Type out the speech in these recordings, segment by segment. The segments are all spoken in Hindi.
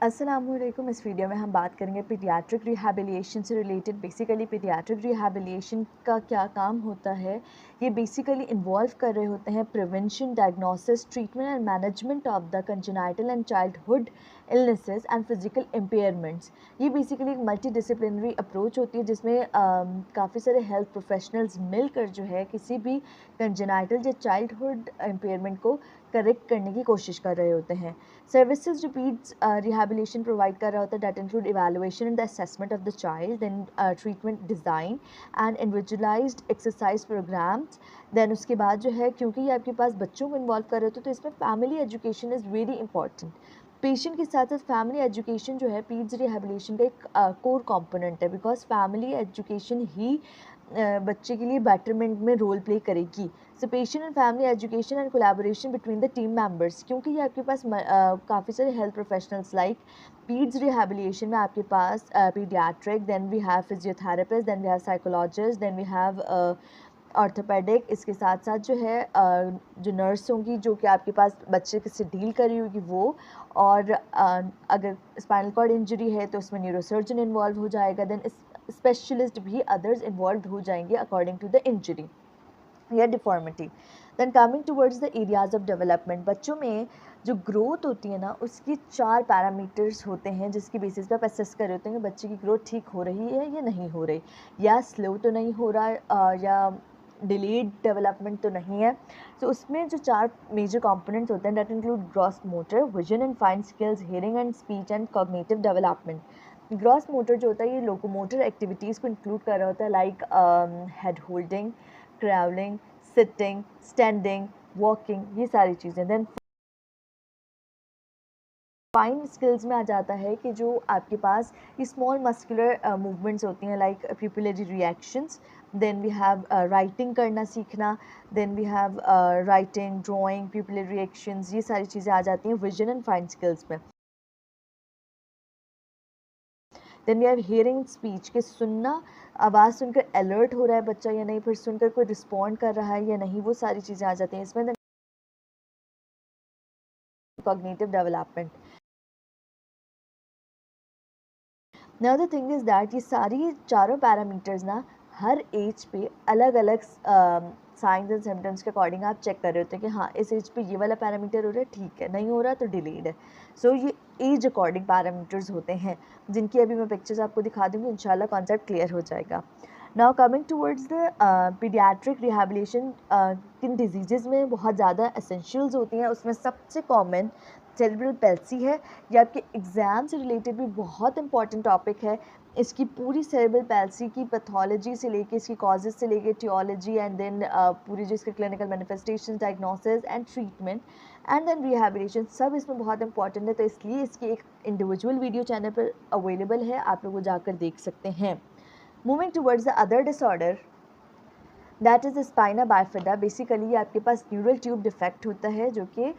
अस्सलामुअलैकुम। इस वीडियो में हम बात करेंगे पीडियाट्रिक रिहैबिलिटेशन से रिलेटेड। बेसिकली पीडियाट्रिक रिहैबिलिटेशन का क्या काम होता है, ये बेसिकली इन्वॉल्व कर रहे होते हैं prevention, diagnosis, treatment and management of the congenital and childhood illnesses and physical impairments. ये बेसिकली एक मल्टी डिसिप्लिनरी अप्रोच होती है जिसमें काफ़ी सारे हेल्थ प्रोफेशनल्स मिलकर जो है किसी भी कंजेनाइटल या चाइल्डहुड इम्पेयरमेंट को करेक्ट करने की कोशिश कर रहे होते हैं। सर्विसेज जो पीड्स रिहैबिलिटेशन प्रोवाइड कर रहा होता है, that include evaluation and the assessment of the child, then treatment design and individualised exercise programmes. Then उसके बाद जो है, क्योंकि ये आपके पास बच्चों को इन्वॉल्व कर रहे होते हैं, तो इसमें family education is very important. Patient के साथ साथ फैमिली एजुकेशन जो है पीड्स रिहैबिलिटेशन का एक कोर कंपोनेंट है, बिकॉज फैमिली एजुकेशन ही बच्चे के लिए बेटरमेंट में रोल प्ले करेगी। So patient and family education and collaboration between the team members, क्योंकि ये आपके पास काफ़ी सारे health professionals like peds rehabilitation में आपके पास paediatric, then we have physiotherapist, then we have psychologist, then we have orthopaedic. इसके साथ साथ जो है जो नर्स होंगी जो कि आपके पास बच्चे से डील कर रही होगी वो, और अगर स्पाइनल कॉर्ड इंजरी है तो उसमें न्यूरोसर्जन इन्वॉल्व हो जाएगा, देन स्पेशलिस्ट भी अदर्स इन्वॉल्व हो जाएंगे अकॉर्डिंग टू द इंजरी या deformity. Then coming towards the areas of development, बच्चों में जो ग्रोथ होती है ना उसकी 4 पैरामीटर्स होते हैं जिसकी बेसिस पे आप असेस कर रहे होते हैं कि बच्चे की ग्रोथ ठीक हो रही है या नहीं हो रही, या स्लो तो नहीं हो रहा या डिलेड डेवलपमेंट तो नहीं है। तो उसमें जो 4 मेजर कंपोनेंट्स होते हैं, that include gross motor, vision and fine skills, hearing and speech and cognitive development. Gross motor जो होता है ये लोकोमोटर एक्टिविटीज़ को इंक्लूड कर रहा होता है, like head holding, crawling, sitting, standing, walking, ये सारी चीज़ें। देन फाइन स्किल्स में आ जाता है कि जो आपके पास ये स्मॉल मस्कुलर मूवमेंट्स होती हैं, like pupillary reactions, then we have writing करना सीखना, then we have writing, drawing, pupillary reactions, ये सारी चीज़ें आ जाती हैं विजन एंड फाइन स्किल्स में। Then we have hearing speech, के सुनना, आवाज़ सुनकर अलर्ट हो रहा है बच्चा या नहीं, फिर सुनकर कोई रिस्पॉन्ड कर रहा है या नहीं, वो सारी चीज़ें आ जाती हैं इसमें। Cognitive development. Now the thing is that ये सारी चारों पैरामीटर्स ना हर एज पे अलग अलग साइंस एंड सिम्टम्स के अकॉर्डिंग आप चेक कर रहे होते हैं कि हाँ इस एज पे ये वाला पैरामीटर हो रहा है, ठीक है, नहीं हो रहा तो डिलेड है। सो ये एज अकॉर्डिंग पैरामीटर्स होते हैं जिनकी अभी मैं पिक्चर्स आपको दिखा दूँगी, इंशाल्लाह कॉन्सेप्ट क्लियर हो जाएगा। Now coming towards the paediatric rehabilitation, किन डिजीज़ में बहुत ज़्यादा एसेंशियल्स होती हैं, उसमें सबसे कॉमन सेरेब्रल पैल्सी है। ये आपके एग्ज़ाम से रिलेटेड भी बहुत इंपॉर्टेंट टॉपिक है। इसकी पूरी सेरेब्रल पैल्सी की पैथोलॉजी से लेके, इसकी कॉजेज़ से लेके, टियोलॉजी एंड देन पूरी जो इसके clinical manifestations, diagnosis and treatment and then rehabilitation, सब इसमें बहुत इंपॉर्टेंट है। तो इसलिए इसकी एक इंडिविजुअल वीडियो चैनल पर अवेलेबल है, आप लोग वो जाकर देख सकते हैं। Moving towards the other disorder, that is spina bifida. Basically आपके पास न्यूरल ट्यूब डिफेक्ट होता है जो कि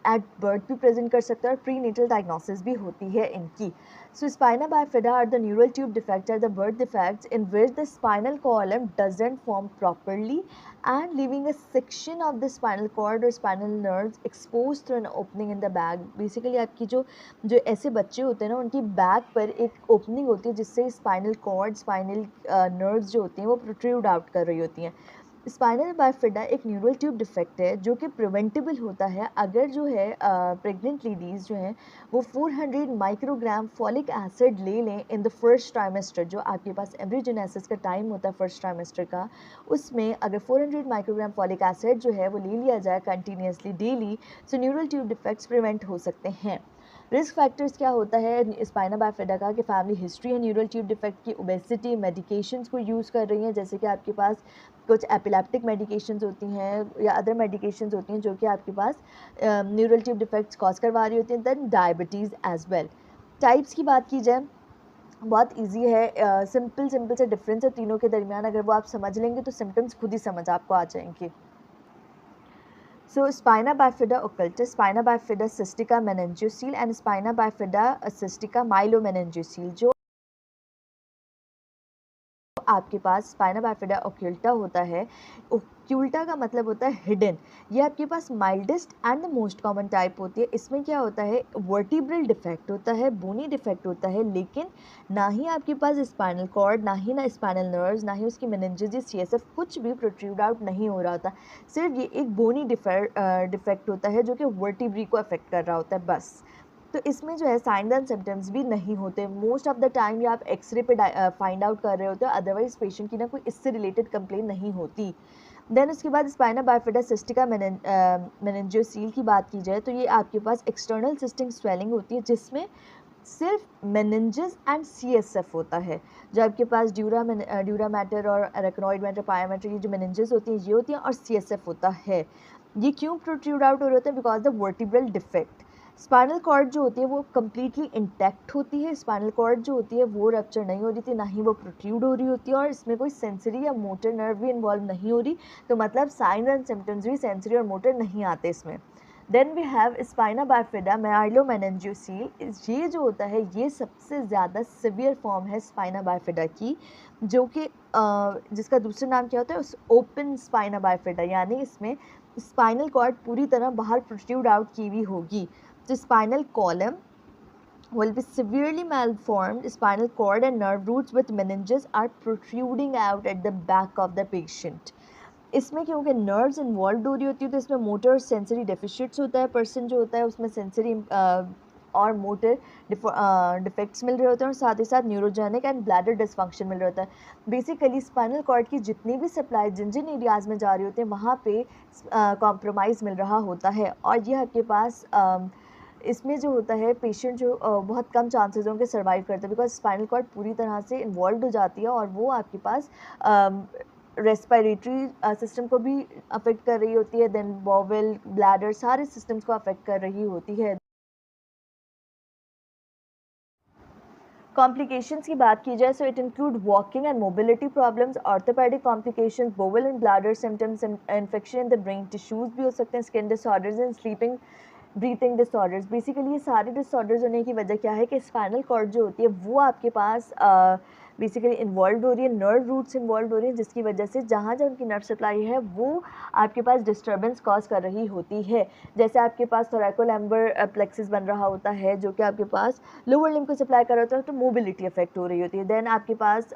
एट बर्थ भी प्रेजेंट कर सकता है और प्री नेटल डायग्नोसिस भी होती है इनकी। So spina bifida are the neural tube defect, are the birth defects in which the spinal column doesn't form properly and living a section of the spinal cord और spinal nerves expose through an opening in the back. Basically आपकी जो जो ऐसे बच्चे होते हैं ना उनकी बैक पर एक ओपनिंग होती है जिससे स्पाइनल कॉर्ड, स्पाइनल नर्व्स जो होती हैं वो प्रोट्रूड आउट कर रही होती हैं। स्पाइनल बाइफिडा एक न्यूरल ट्यूब डिफेक्ट है जो कि प्रिवेंटेबल होता है अगर जो है प्रेग्नेंट लेडीज़ जो हैं वो 400 माइक्रोग्राम फॉलिक एसिड ले लें इन द फर्स्ट ट्राइमेस्टर। जो आपके पास एम्ब्रियोजेनेसिस का टाइम होता है फर्स्ट ट्राइमेस्टर का, उसमें अगर 400 माइक्रोग्राम फॉलिक एसिड जो है वो ले लिया जाए कंटिन्यूसली डेली, सो न्यूरल ट्यूब डिफेक्ट्स प्रिवेंट हो सकते हैं। रिस्क फैक्टर्स क्या होता है स्पाइना बाइफिडा का, कि फैमिली हिस्ट्री है न्यूरल ट्यूब डिफेक्ट की, ओबेसिटी, मेडिकेशंस को यूज़ कर रही हैं, जैसे कि आपके पास कुछ एपिलेप्टिक मेडिकेशंस होती हैं या अदर मेडिकेशंस होती हैं जो कि आपके पास न्यूरल ट्यूब डिफेक्ट्स कॉज करवा रही होती हैं। Then diabetes as well. Types की बात की जाए, बहुत इजी है, सिंपल सिंपल से डिफरेंस है तीनों के दरमियान, अगर वो आप समझ लेंगे तो सिम्टम्स खुद ही समझ आपको आ जाएंगे। So spina bifida occultus, spina bifida cystica meningeocele and spina bifida cystica myelomeningocele, जो आपके पास स्पाइना बाइफिडा ओक्यूल्टा होता है, ओक्यूल्टा का मतलब होता है हिडन, ये आपके पास mildest and the most common type होती है। इसमें क्या होता है, वर्टिब्रल डिफेक्ट होता है, बोनी डिफेक्ट होता है, लेकिन ना ही आपके पास स्पाइनल कॉर्ड, ना ही स्पाइनल नर्व्स, ना ही उसकी मेनिंजेस या सीएसएफ कुछ भी प्रोट्रूड आउट नहीं हो रहा होता। सिर्फ ये एक बोनी डिफेक्ट होता है जो कि वर्टिब्री को अफेक्ट कर रहा होता है बस। तो इसमें जो है साइंस एंड सिम्टम्स भी नहीं होते। मोस्ट ऑफ द टाइम ये आप एक्सरे पे फाइंड आउट कर रहे होते हो, अदरवाइज पेशेंट की ना कोई इससे रिलेटेड कंप्लेन नहीं होती। देन उसके बाद स्पाइना बाइफिडा सिस्टिका मेनिंजियोसील की बात की जाए तो ये आपके पास एक्सटर्नल सिस्टिक स्वेलिंग होती है जिसमें सिर्फ मेनिंजेस एंड सीएसएफ होता है। जो आपके पास ड्यूरा मैटर और एरेक्नॉइड मैटर, पाया मैटर, ये जो मेनिंजेस होती हैं ये होती हैं, और सीएसएफ होता है। ये क्यों प्रोट्रूड आउट हो रहे होते हैं, because the vertebral defect. Spinal cord जो होती है वो कम्प्लीटली इंटैक्ट होती है, स्पाइनल कॉर्ड जो होती है वो रप्चर नहीं हो रही थी, ना ही वो प्रोट्रूड हो रही होती है, और इसमें कोई सेंसरी या मोटर नर्व भी इन्वॉल्व नहीं हो रही। तो मतलब साइंस एंड सिम्टम्स भी सेंसरी और मोटर नहीं आते इसमें। Then we have spina bifida myelomeningocele. ये जो होता है ये सबसे ज़्यादा सिवियर फॉर्म है स्पाइना बाइफिडा की, जो कि जिसका दूसरा नाम क्या होता है, उस ओपन स्पाइना बाइफिडा, यानी इसमें स्पाइनल कॉर्ड पूरी तरह बाहर प्रोट्रूड आउट की हुई होगी। The spinal column will be severely malformed. Spinal cord and nerve roots with meninges are protruding out at the back of the patient. इसमें क्योंकि नर्व्स इन्वॉल्व हो रही होती है तो इसमें मोटर सेंसरी डेफिशिट्स होता है, पर्सन जो होता है उसमें सेंसरी और मोटर डिफेक्ट्स मिल रहे होते हैं, और साथ ही साथ न्यूरोजेनिक एंड ब्लैडर डिसफंक्शन मिल रहा होता है। बेसिकली स्पाइनल कॉर्ड की जितनी भी सप्लाई जिन जिन एरियाज़ में जा रही होती है वहाँ पे कॉम्प्रोमाइज़ मिल रहा होता है, और ये आपके पास इसमें जो होता है पेशेंट जो बहुत कम चांसेस होंगे सर्वाइव करते हैं, बिकॉज स्पाइनल कॉर्ड पूरी तरह से इन्वॉल्व हो जाती है और वो आपके पास रेस्पिरेटरी सिस्टम को भी अफेक्ट कर रही होती है, देन बॉवेल, ब्लैडर, सारे सिस्टम्स को अफेक्ट कर रही होती है। कॉम्प्लिकेशंस की बात की जाए so it include walking and mobility problems, orthopaedic complications, bowel and bladder symptoms, infection in the brain tissues भी हो सकते हैं, skin disorders and sleeping breathing disorders. Basically ये सारे डिसऑर्डर्स होने की वजह क्या है कि स्पाइनल कॉर्ड जो होती है वो आपके पास बेसिकली इन्वॉल्व हो रही है, नर्व रूट्स इन्वॉल्व हो रही है, जिसकी वजह से जहाँ जहाँ उनकी नर्व सप्लाई है वो आपके पास डिस्टर्बेंस कॉज कर रही होती है। जैसे आपके पास थोरैकोलैम्बर प्लेक्सिस बन रहा होता है जो कि आपके पास लोअर लिम्ब को सप्लाई कर रहा होता है, तो मोबिलिटी अफेक्ट हो रही होती है। देन आपके पास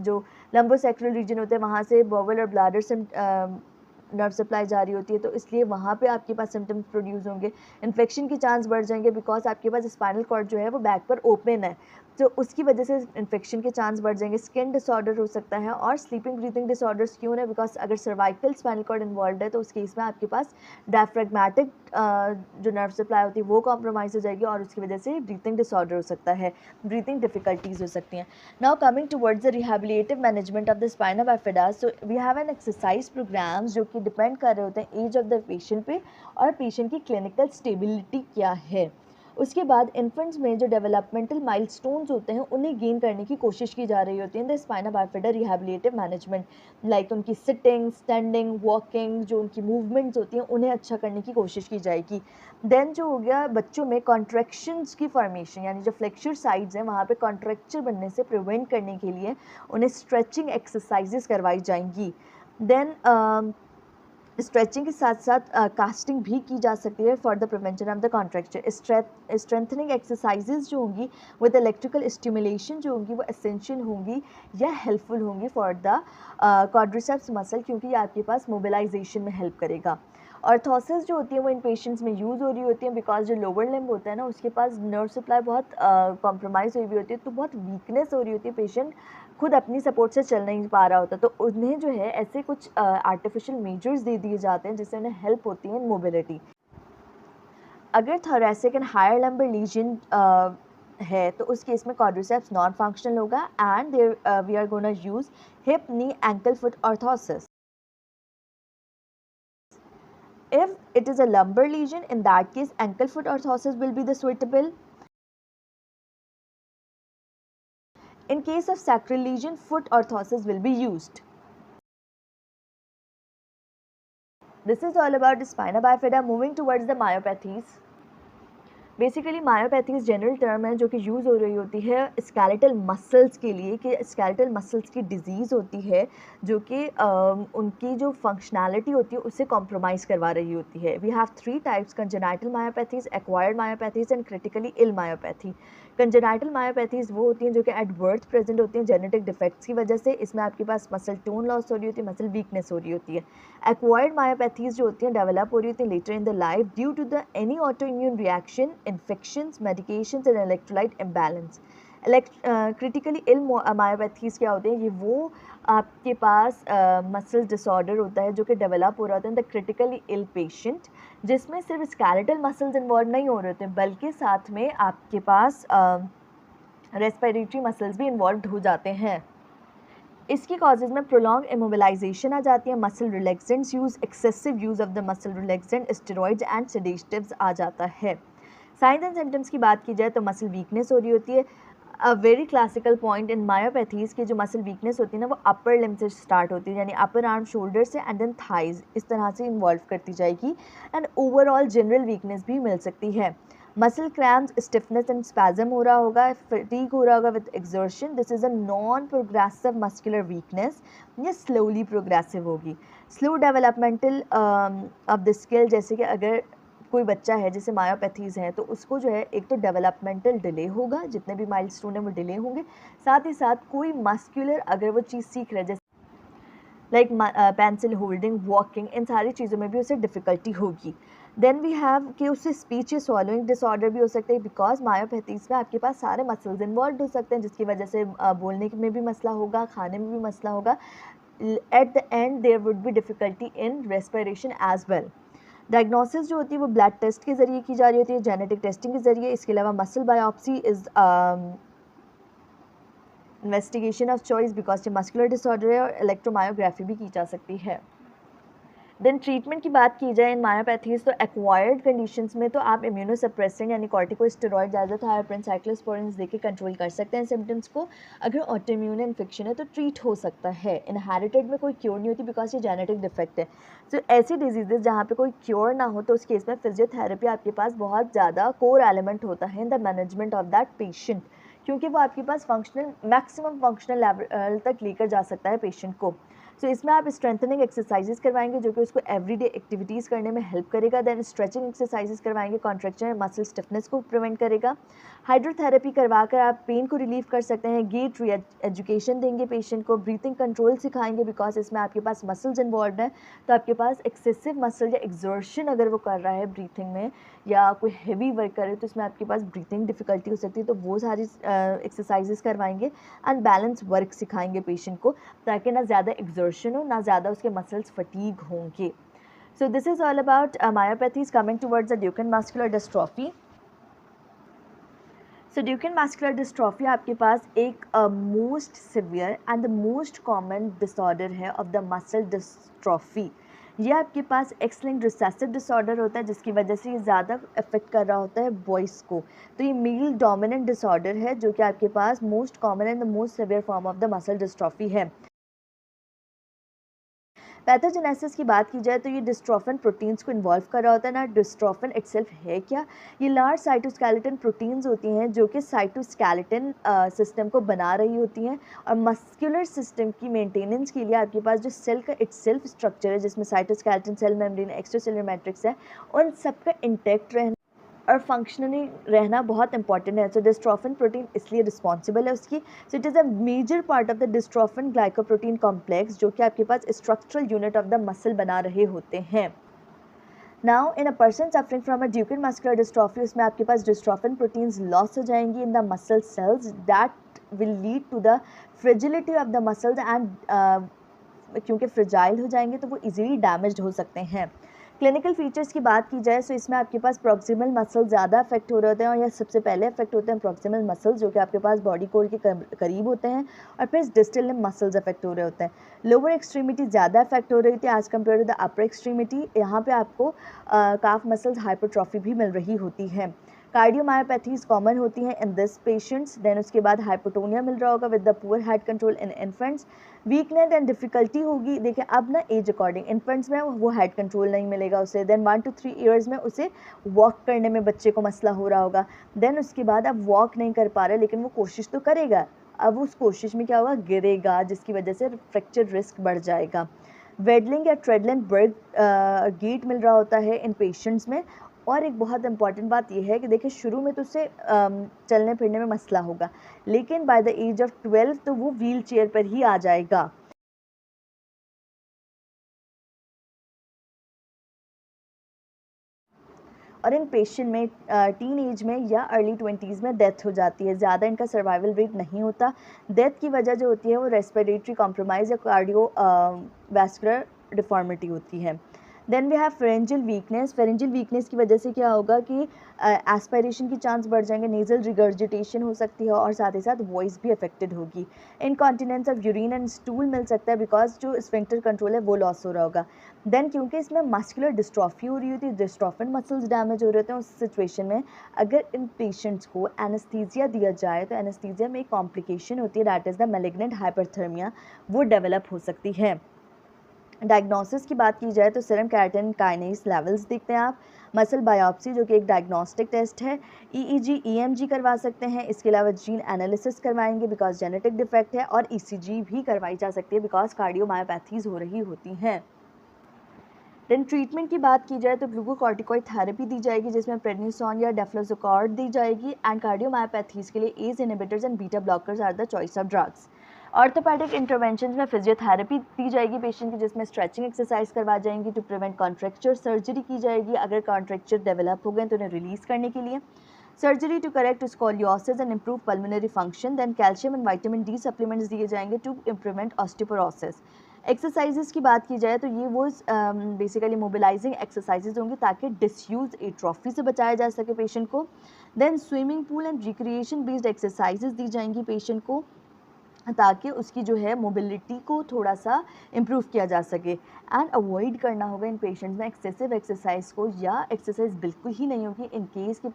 जो लंबोसेक्रल रीजन होते हैं वहाँ से बॉवल और ब्लैडर से नर्व सप्लाई जा रही होती है, तो इसलिए वहाँ पे आपके पास सिम्टम्स प्रोड्यूस होंगे, इन्फेक्शन के चांस बढ़ जाएंगे, बिकॉज आपके पास स्पाइनल कॉर्ड जो है वो बैक पर ओपन है, तो उसकी वजह से इन्फेक्शन के चांस बढ़ जाएंगे, स्किन डिसऑर्डर हो सकता है, और स्लीपिंग ब्रीथिंग डिसऑर्डर्स क्यों है, बिकॉज अगर सर्वाइकल स्पाइनल कॉर्ड इन्वॉल्व है तो उस केस में आपके पास डायफ्रेगमेटिक जो नर्व सप्लाई होती है वो कॉम्प्रोमाइज़ हो जाएगी, और उसकी वजह से ब्रीथिंग डिसऑर्डर हो सकता है, ब्रीथिंग डिफिकल्टीज हो सकती हैं। Now coming towards the rehabilitative management of the spina bifida, so we have an exercise programmes जो कि डिपेंड कर रहे होते हैं एज ऑफ द पेशेंट पे और पेशेंट की क्लिनिकल स्टेबिलिटी क्या है। उसके बाद इन्फेंट्स में जो डेवलपमेंटल माइलस्टोन्स होते हैं उन्हें गेन करने की कोशिश की जा रही होती है in the spina bifida rehabilitative management, like उनकी सिटिंग, स्टैंडिंग, वॉकिंग, जो उनकी मूवमेंट्स होती हैं उन्हें अच्छा करने की कोशिश की जाएगी। देन जो हो गया बच्चों में कॉन्ट्रैक्शंस की फॉर्मेशन, यानी जो फ्लेक्चर साइड्स हैं वहाँ पे कॉन्ट्रैक्चर बनने से प्रिवेंट करने के लिए उन्हें स्ट्रेचिंग एक्सरसाइजेस करवाई जाएंगी। देन स्ट्रेचिंग के साथ साथ कास्टिंग भी की जा सकती है for the prevention of the contracture. Strengthening exercises जो होंगी विद इलेक्ट्रिकल स्टिमुलेशन जो होंगी वो एसेंशियल होंगी या हेल्पफुल होंगी फॉर द क्वाड्रिसेप्स मसल, क्योंकि ये आपके पास मोबिलाइजेशन में हेल्प करेगा। ऑर्थोसिस जो होती है वो इन पेशेंट्स में यूज़ हो रही होती है, बिकॉज जो लोअर लिम्ब होता है ना उसके पास नर्व सप्लाई बहुत कॉम्प्रोमाइज़ हुई होती है, तो बहुत वीकनेस हो रही होती है, पेशेंट खुद अपनी सपोर्ट से चल नहीं पा रहा होता, तो उन्हें जो है ऐसे कुछ आर्टिफिशियल मेजर्स दे दिए जाते हैं जिससे उन्हें हेल्प होती है इन मोबिलिटी। अगर thoracic and higher lumbar lesion है तो उस केस में क्वाड्रिसेप्स नॉन फंक्शनल होगा and we are gonna use hip, knee, ankle, foot orthosis. If it is a lumbar lesion, in that case ankle foot orthosis will be the suitable. In case of sacral lesion, foot orthosis will be used. This is all about the spina bifida. Moving towards the myopathies. Basically myopathies general term है जो कि यूज़ हो रही होती है स्केलेटल मसल्स के लिए, कि स्केलेटल मसल्स की डिजीज़ होती है जो कि उनकी जो फंक्शनैलिटी होती है उससे कॉम्प्रोमाइज़ करवा रही होती है। We have 3 types: congenital myopathies, acquired myopathies and critically ill myopathy. Congenital myopathies वो होती हैं जो कि एट बर्थ प्रेजेंट होती हैं जेनेटिक डिफेक्ट्स की वजह से। इसमें आपके पास मसल टोन लॉस हो रही होती है, मसल वीकनेस हो रही होती है। एक्वायर्ड मायोपैथीज जो होती हैं डेवलप हो रही होती हैं later in the life due to the any auto immune reaction, infections, medications and electrolyte imbalance. Critically ill myopathies क्या होते हैं? ये वो आपके पास मसल डिसऑर्डर होता है जो कि डेवलप हो रहा होता है द क्रिटिकली इल पेशेंट, जिसमें सिर्फ स्केलेटल मसल्स इन्वॉल्व नहीं हो रहे होते बल्कि साथ में आपके पास रेस्पिरेटरी मसल्स भी इन्वॉल्व हो जाते हैं। इसकी कॉजेज़ में प्रोलॉन्ग इमोबिलाइजेशन आ जाती है, muscle relaxants use, excessive use of the muscle relaxant, steroids and sedatives आ जाता है। साइंस एंड सिम्टम्स की बात की जाए तो मसल वीकनेस हो रही होती है। A very classical point in myopathies की जो मसल वीकनेस होती है ना वो अपर लिम्ब से स्टार्ट होती है, यानी अपर आर्म शोल्डर से एंड देन थाइज़, इस तरह से इन्वॉल्व करती जाएगी एंड ओवरऑल जनरल वीकनेस भी मिल सकती है। Muscle cramps, stiffness and spasm हो रहा होगा, फटीग हो रहा होगा with exertion. This is a non progressive muscular weakness, ये स्लोली प्रोग्रेसिव होगी। Slow developmental of the skill, जैसे कि अगर कोई बच्चा है जिसे मायोपैथीज़ हैं तो उसको जो है एक तो डेवलपमेंटल डिले होगा, जितने भी माइलस्टोन हैं वो डिले होंगे, साथ ही साथ कोई मस्कुलर अगर वो चीज़ सीख रहा है जैसे लाइक पेंसिल होल्डिंग, वॉकिंग, इन सारी चीज़ों में भी उसे डिफ़िकल्टी होगी। देन वी हैव कि उससे स्पीच या स्वॉलोइंग डिसऑर्डर भी हो सकते हैं, बिकॉज मायोपैथीज़ में आपके पास सारे मसल्स इन्वॉल्व हो सकते हैं जिसकी वजह से बोलने में भी मसला होगा, खाने में भी मसला होगा। At the end there would be difficulty in respiration as well. Diagnosis जो होती है वो ब्लड टेस्ट के ज़रिए की जा रही होती है, जेनेटिक टेस्टिंग के ज़रिए। इसके अलावा muscle biopsy is investigation of choice because ये मस्कुलर डिसऑर्डर है, और इलेक्ट्रोमायोग्राफी भी की जा सकती है। देन ट्रीटमेंट की बात की जाए इन मायोपैथीज़ तो एक्वायर्ड कंडीशंस में तो आप इम्यूनोसप्रेसेंट यानी कॉर्टिकोस्टेरॉइड, ज़्यादातर साइक्लोस्पोरिन्स देके कंट्रोल कर सकते हैं सिम्टम्स को। अगर ऑटोइम्यून इन्फेक्शन है तो ट्रीट हो सकता है। इनहेरिटेड में कोई क्योर नहीं होती बिकॉज ये जेनेटिक डिफेक्ट है। तो ऐसी डिजीजेज जहाँ पे कोई क्योर ना हो तो उस केस में फिजियोथेरेपी आपके पास बहुत ज़्यादा कोर एलिमेंट होता है in the management of that patient, क्योंकि वो आपके पास फंक्शनल मैक्सिमम फंक्शनल लेवल तक लेकर जा सकता है पेशेंट को। सो इसमें आप स्ट्रेंथनिंग एक्सरसाइजेस करवाएंगे जो कि उसको एवरीडे एक्टिविटीज़ करने में हेल्प करेगा। देन स्ट्रेचिंग एक्सरसाइजेस करवाएंगे, कॉन्ट्रैक्शन मसल स्टिफनेस को प्रिवेंट करेगा। हाइड्रोथेरेपी करवाकर आप पेन को रिलीव कर सकते हैं। गेट री एजुकेशन देंगे पेशेंट को, ब्रीथिंग कंट्रोल सिखाएंगे बिकॉज इसमें आपके पास मसल्स इन्वॉल्व हैं, तो आपके पास एक्सेसिव मसल या एक्सर्शन अगर वो कर रहा है ब्रीथिंग में या कोई हैवी वर्क करे तो इसमें आपके पास ब्रीथिंग डिफ़िकल्टी हो सकती है, तो वो सारी एक्सरसाइजेस करवाएंगे एंड बैलेंस वर्क सिखाएंगे पेशेंट को, ताकि ना ज़्यादा एक्सर्शन हो ना ज़्यादा उसके मसल्स फटीग होंगे। So this is all about myopathies coming towards the Duquesne muscular dystrophy. So Duquesne muscular dystrophy आपके पास एक most severe and the most common disorder है ऑफ द मसल डिस्ट्रॉफी। ये आपके पास एक्स लिंक्ड रिसेसिव डिसऑर्डर होता है जिसकी वजह से ये ज़्यादा अफेक्ट कर रहा होता है बॉयज़ को। तो ये मेल डोमिनेंट डिसऑर्डर है जो कि आपके पास most common and the most severe form of the muscle dystrophy है। पैथोजेनेसिस की बात की जाए तो ये डिस्ट्रोफिन प्रोटीन्स को इन्वॉल्व कर रहा होता है ना। डिस्ट्रोफिन इटसेल्फ है क्या? ये लार्ज साइटोस्केलेटन प्रोटीन्स होती हैं जो कि साइटोस्केलेटन सिस्टम को बना रही होती हैं, और मस्कुलर सिस्टम की मेंटेनेंस के लिए आपके पास जो सेल का इटसेल्फ स्ट्रक्चर है जिसमें cytoskeleton, cell membrane, extracellular matrix है, उन सबका इंटैक्ट रहना और फंक्शनली रहना बहुत इंपॉर्टेंट है। सो डिस्ट्रोफिन प्रोटीन इसलिए रिस्पॉन्सिबल है उसकी। So it is a major part of the dystrophin glycoprotein complex जो कि आपके पास structural unit of the muscle बना रहे होते हैं। Now in a person suffering from a Duchenne muscular dystrophy, उसमें आपके पास डिस्ट्रोफिन प्रोटीन्स लॉस हो जाएंगी in the muscle cells that will lead to the fragility of the muscles and क्योंकि फ्रिजाइल हो जाएंगे तो वो इजीली डैमेज हो सकते हैं। क्लिनिकल फीचर्स की बात की जाए तो इसमें आपके पास प्रॉक्सिमल मसल ज़्यादा अफेक्ट हो रहे होते हैं, और यह सबसे पहले अफेक्ट होते हैं प्रॉक्सिमल मसल्स जो कि आपके पास बॉडी कोर के करीब होते हैं, और फिर डिस्टल लिम्ब मसल्स अफेक्ट हो रहे होते हैं। लोअर एक्सट्रीमिटी ज़्यादा अफेक्ट हो रही थी as compare to the upper extremity. यहाँ पे आपको काफ मसल्स हाइपरट्रॉफी भी मिल रही होती है। कार्डियोमायोपैथीज कॉमन होती हैं इन दिस पेशेंट्स। देन उसके बाद हाइपोटोनिया मिल रहा होगा with the poor head control in infants. Weakness and difficulty होगी, देखिए अब ना एज अकॉर्डिंग, इन्फेंट्स में वो हेड कंट्रोल नहीं मिलेगा उसे। देन 1 to 3 ईयर्स में उसे वॉक करने में बच्चे को मसला हो रहा होगा। देन उसके बाद अब वॉक नहीं कर पा रहा लेकिन वो कोशिश तो करेगा, अब उस कोशिश में क्या होगा, गिरेगा, जिसकी वजह से फ्रैक्चर रिस्क बढ़ जाएगा। वेडलिंग या ट्रेडलेंबर्ग गेट मिल रहा होता है इन पेशेंट्स में। और एक बहुत इंपॉर्टेंट बात यह है कि देखिए शुरू में तो उसे चलने फिरने में मसला होगा, लेकिन बाय द एज ऑफ 12 तो वो व्हील चेयर पर ही आ जाएगा। और इन पेशेंट में टीन एज में या अर्ली 20s में डेथ हो जाती है, ज़्यादा इनका सर्वाइवल रेट नहीं होता। डेथ की वजह जो होती है वो रेस्पिरेटरी कॉम्प्रोमाइज़ या कार्डियो वैस्कुलर डिफॉर्मिटी होती है। Then we have pharyngeal weakness. Pharyngeal weakness की वजह से क्या होगा कि एस्पायरेशन की चांस बढ़ जाएंगे, नेज़ल रिगर्जिटेशन हो सकती है और साथ ही साथ वॉइस भी अफेक्टेड होगी। Incontinence of urine and stool मिल सकता है बिकॉज जो स्फिंक्टर कंट्रोल है वो लॉस हो रहा होगा। देन क्योंकि इसमें मस्कुलर डिस्ट्रॉफी हो रही होती है, डिस्ट्रॉफिन मसल्स डैमेज हो रहे होते हैं, उस सिचुएशन में अगर इन पेशेंट्स को एनेस्थीसिया दिया जाए तो एनेस्थीसिया में एक कॉम्प्लिकेशन होती है, that is the malignant hyperthermia, वो डेवलप हो सकती है। डायग्नोसिस की बात की जाए तो सीरम केराटिन काइनेज लेवल्स देखते हैं आप। मसल बायोप्सी जो कि एक डायग्नोस्टिक टेस्ट है। ईईजी ईएमजी करवा सकते हैं, इसके अलावा जीन एनालिसिस करवाएंगे बिकॉज जेनेटिक डिफेक्ट है, और ईसीजी भी करवाई जा सकती है बिकॉज कार्डियोमायोपैथीज हो रही होती हैं। देन ट्रीटमेंट की बात की जाए तो ग्लूकोकॉर्टिकॉइड थेरेपी दी जाएगी जिसमें प्रेडनिसोन या डेफ्लोजोकॉर्ड दी जाएगी। एंड कार्डियोमायोपैथीज के लिए ACE inhibitors and beta blockers are the choice of drugs. Orthopaedic intervention में फिजियोथेरेपी दी जाएगी पेशेंट की, जिसमें स्ट्रेचिंग एक्सरसाइज करवा जाएंगी टू प्रिवेंट कॉन्ट्रैक्चर। सर्जरी की जाएगी अगर कॉन्ट्रैक्चर डेवलप हो गए तो उन्हें रिलीज करने के लिए। Surgery to correct scoliosis and improve pulmonary function. Then calcium and vitamin D supplements दिए जाएंगे टू प्रिवेंट ऑस्टियोपोरोसिस। एक्सरसाइजेस की बात की जाए तो ये वो बेसिकली मोबिलाइजिंग एक्सरसाइजेज होंगी ताकि डिसयूज एट्रोफी से बचाया जा सके पेशेंट को। Then swimming pool and recreation based exercises दी जाएंगी पेशेंट को ताकि उसकी जो है मोबिलिटी को थोड़ा सा इम्प्रूव किया जा सके। एंड अवॉइड करना होगा इन पेशेंट्स में एक्सेसिव एक्सरसाइज को, या एक्सरसाइज बिल्कुल ही नहीं होगी इन केस कि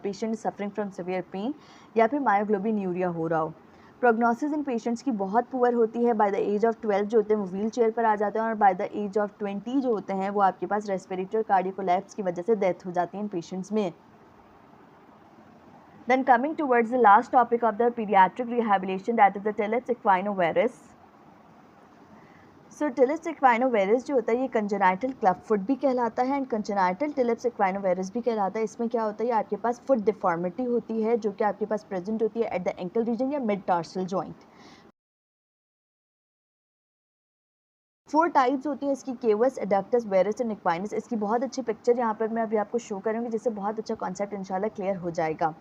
patient suffering from severe pain या फिर मायोग्लोबिन यूरिया हो रहा हो। प्रोग्नोसिस इन पेशेंट्स की बहुत पुअर होती है। बाय द एज ऑफ 12 जो होते हैं वो व्हील चेयर पर आ जाते हैं, और बाय द एज ऑफ 20 जो होते हैं वो आपके पास रेस्पिरेटरी कार्डियोकोलैप्स की वजह से डेथ हो जाती है इन पेशेंट्स में। Then coming towards the last topic of the pediatric rehabilitation, that is the Tillet's equinovarus. So Tillet's equinovarus जो होता है ये कंजेनाइटल क्लब फुट भी कहलाता है एंड कंजेनाइटल टिलेप्स इक्वाइनोवायरस भी कहलाता है। इसमें क्या होता है, ये आपके पास फुट डिफॉर्मिटी होती है जो कि आपके पास प्रेजेंट होती है एट द एंकल रीजन या मिड टार्सल जॉइंट। 4 टाइप्स होती है इसकी, केवस, एडक्टस, वेरस एंड इक्वाइनस। इसकी बहुत अच्छी पिक्चर यहाँ पर मैं अभी आपको शो करूँगी जिससे बहुत अच्छा कॉन्सेप्ट इंशाल्लाह क्लियर हो जाएगा।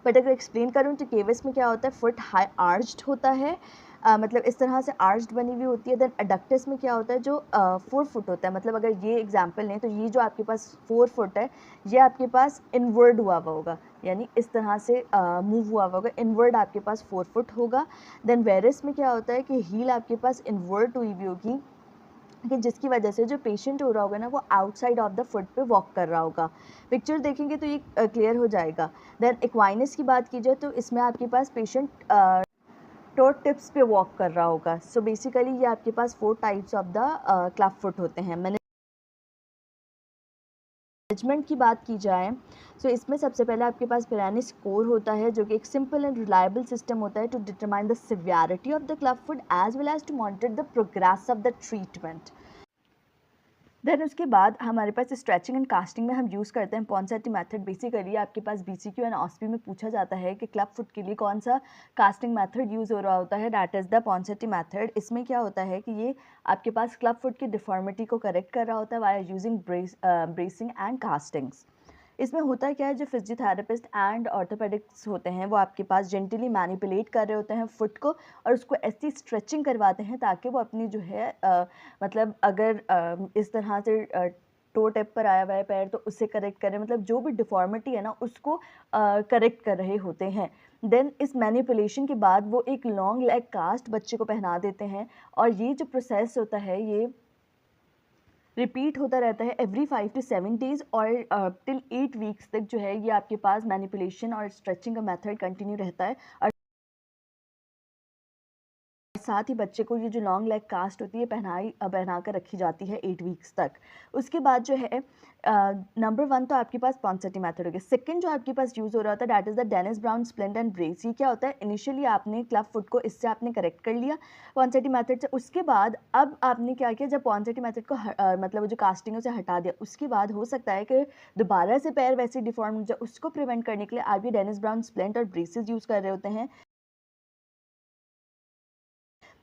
बट अगर एक्सप्लेन करूँ तो केवस में क्या होता है, फुट हाई आर्च्ड होता है, मतलब इस तरह से आर्च्ड बनी हुई होती है। देन एडक्टस में क्या होता है, जो 4 फुट होता है, मतलब अगर ये एग्जांपल लें तो ये जो आपके पास 4 फुट है ये आपके पास इनवर्ड हुआ हुआ होगा, यानी इस तरह से मूव हुआ हुआ होगा, इनवर्ड आपके पास 4 फुट होगा। देन वेरस में क्या होता है कि हील आपके पास इनवर्ड हुई हुई होगी कि जिसकी वजह से जो पेशेंट हो रहा होगा ना वो आउटसाइड ऑफ द फुट पे वॉक कर रहा होगा। पिक्चर देखेंगे तो ये क्लियर हो जाएगा। देन इक्वाइनस की बात की जाए तो इसमें आपके पास पेशेंट टो टिप्स पे वॉक कर रहा होगा। सो बेसिकली ये आपके पास 4 types of the club foot होते हैं। मैनेजमेंट की बात की जाए तो इसमें सबसे पहले आपके पास पिरानी स्कोर होता है जो कि एक सिंपल एंड रिलायबल सिस्टम होता है to determine the severity of the club foot as well as to monitor the progress of the treatment. Then उसके बाद हमारे पास स्ट्रेचिंग एंड कास्टिंग में हम यूज़ करते हैं पॉन्सेटी मेथड। बेसिकली आपके पास बीसीक्यू एंड ऑस्पी में पूछा जाता है कि क्लब फुट के लिए कौन सा कास्टिंग मेथड यूज़ हो रहा होता है, that is the Ponseti method. इसमें क्या होता है कि ये आपके पास क्लब फुट की डिफॉर्मिटी को करेक्ट कर रहा होता है via using bracing and castings. इसमें होता क्या है, जो फिजियोथेरेपिस्ट एंड ऑर्थोपेडिक्स होते हैं वो आपके पास जेंटली मैनिपुलेट कर रहे होते हैं फुट को और उसको ऐसी स्ट्रेचिंग करवाते हैं ताकि वो अपनी जो है मतलब अगर इस तरह से टो टिप पर आया हुआ है पैर तो उससे करेक्ट करें, मतलब जो भी डिफॉर्मिटी है ना उसको करेक्ट कर रहे होते हैं। देन इस मैनिपुलेशन के बाद वो एक लॉन्ग लेग कास्ट बच्चे को पहना देते हैं और ये जो प्रोसेस होता है ये रिपीट होता रहता है एवरी 5 to 7 डेज़ और टिल 8 वीक्स तक जो है ये आपके पास मैनिपुलेशन और स्ट्रेचिंग का मेथड कंटिन्यू रहता है। और साथ ही बच्चे को ये जो लॉन्ग लेग कास्ट होती है पहना कर रखी जाती है 8 वीक्स तक। उसके बाद जो है नंबर 1 तो आपके पास पॉन्सेटी मेथड हो गया। सेकंड जो आपके पास यूज़ हो रहा होता है that is the Denis Browne splint and brace. ये क्या होता है, इनिशियली आपने क्लब फुट को इससे आपने करेक्ट कर लिया पॉन्सेटी मेथड से। उसके बाद अब आपने क्या किया, जब पॉन्सेटी मेथड को मतलब वो जो कास्टिंग है उसे हटा दिया, उसके बाद हो सकता है कि दोबारा से पैर वैसे डिफॉर्म हो जाए। उसको प्रिवेंट करने के लिए आप ये डेनिस ब्राउन स्प्लिंट और ब्रेसेस यूज़ कर रहे होते हैं।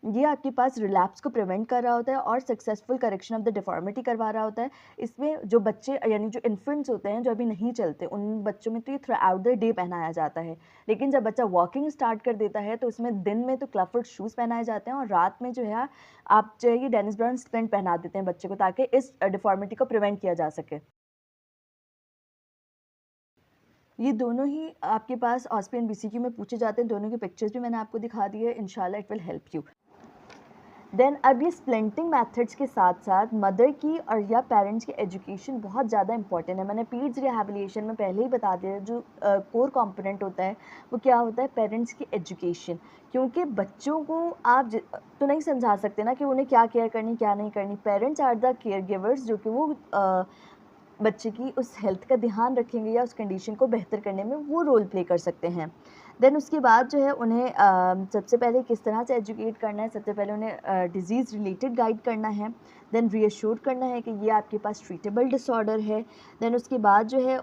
ये आपके पास रिलैप्स को प्रिवेंट कर रहा होता है और successful correction of the deformity करवा रहा होता है। इसमें जो बच्चे यानी जो इन्फेंट्स होते हैं जो अभी नहीं चलते, उन बच्चों में तो ये थ्रू आउट द डे पहनाया जाता है। लेकिन जब बच्चा वॉकिंग स्टार्ट कर देता है तो उसमें दिन में तो क्लब फुट शूज़ पहनाए जाते हैं और रात में जो है आप जो है ये डेनिस ब्राउन स्प्लिंट पहना देते हैं बच्चे को, ताकि इस डिफॉर्मिटी को प्रिवेंट किया जा सके। ये दोनों ही आपके पास ऑस्पी एंड बीसीक्यू में पूछे जाते हैं। दोनों की पिक्चर्स भी मैंने आपको दिखा दी है, इंशाल्लाह it will help you. Then अब ये स्प्लिंटिंग मेथड्स के साथ साथ मदर की और या पेरेंट्स की एजुकेशन बहुत ज़्यादा इंपॉर्टेंट है। मैंने पीड्स रिहैबिलिटेशन में पहले ही बता दिया, जो कोर कंपोनेंट होता है वो क्या होता है, पेरेंट्स की एजुकेशन। क्योंकि बच्चों को आप तो नहीं समझा सकते ना कि उन्हें क्या केयर करनी क्या नहीं करनी। Parents are the caregivers, जो कि वो बच्चे की उस हेल्थ का ध्यान रखेंगे या उस कंडीशन को बेहतर करने में वो रोल प्ले कर सकते हैं। देन उसके बाद जो है उन्हें सबसे पहले किस तरह से एजुकेट करना है, सबसे पहले उन्हें डिज़ीज़ रिलेटेड गाइड करना है। देन रीअश्योर करना है कि ये आपके पास ट्रीटेबल डिसऑर्डर है। देन उसके बाद जो है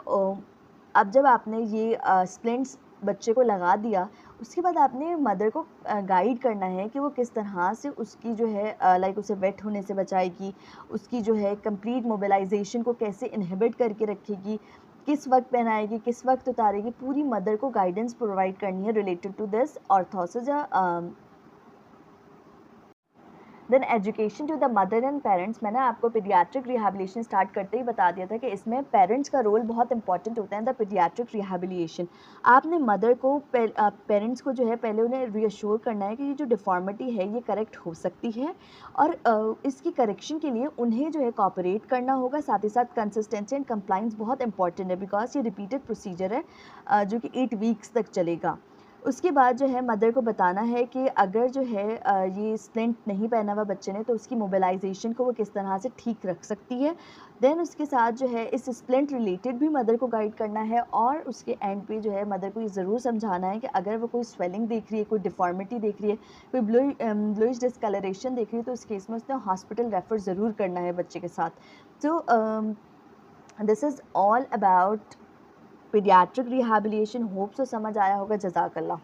अब जब आपने ये स्प्लिंट्स बच्चे को लगा दिया, उसके बाद आपने मदर को गाइड करना है कि वो किस तरह से उसकी जो है लाइक उसे वेट होने से बचाएगी, उसकी जो है कंप्लीट मोबिलाइजेशन को कैसे इनहिबिट करके रखेगी, किस वक्त पहनाएगी, किस वक्त उतारेगी। पूरी मदर को गाइडेंस प्रोवाइड करनी है रिलेटेड टू दिस ऑर्थोसिस या then education to the mother and parents. मैंने आपको पीडियाट्रिक रिहैबिलिटेशन स्टार्ट करते ही बता दिया था कि इसमें पेरेंट्स का रोल बहुत इंपॉर्टेंट होता है द पीडियाट्रिक रिहैबिलिटेशन। आपने मदर को पेरेंट्स को जो है पहले उन्हें रीअश्योर करना है कि ये जो डिफॉर्मिटी है ये करेक्ट हो सकती है और इसकी करेक्शन के लिए उन्हें जो है कोऑपरेट करना होगा। साथ ही साथ कंसिस्टेंसी एंड कंप्लाइंस बहुत इंपॉर्टेंट है, बिकॉज ये रिपीटेड प्रोसीजर है जो कि 8 वीक्स तक चलेगा। उसके बाद जो है मदर को बताना है कि अगर जो है ये स्प्लिंट नहीं पहना हुआ बच्चे ने तो उसकी मोबिलाइजेशन को वो किस तरह से ठीक रख सकती है। देन उसके साथ जो है इस स्प्लिंट रिलेटेड भी मदर को गाइड करना है और उसके एंड पे जो है मदर को ये ज़रूर समझाना है कि अगर वो कोई स्वेलिंग देख रही है, कोई डिफॉर्मिटी देख रही है, कोई ब्लूइश डिस्कलरेशन देख रही है, तो उस केस में उसने हॉस्पिटल रेफ़र ज़रूर करना है बच्चे के साथ। तो this is all about paediatric rehabilitation. Hope so समझ आया होगा। जज़ाकल्लाह।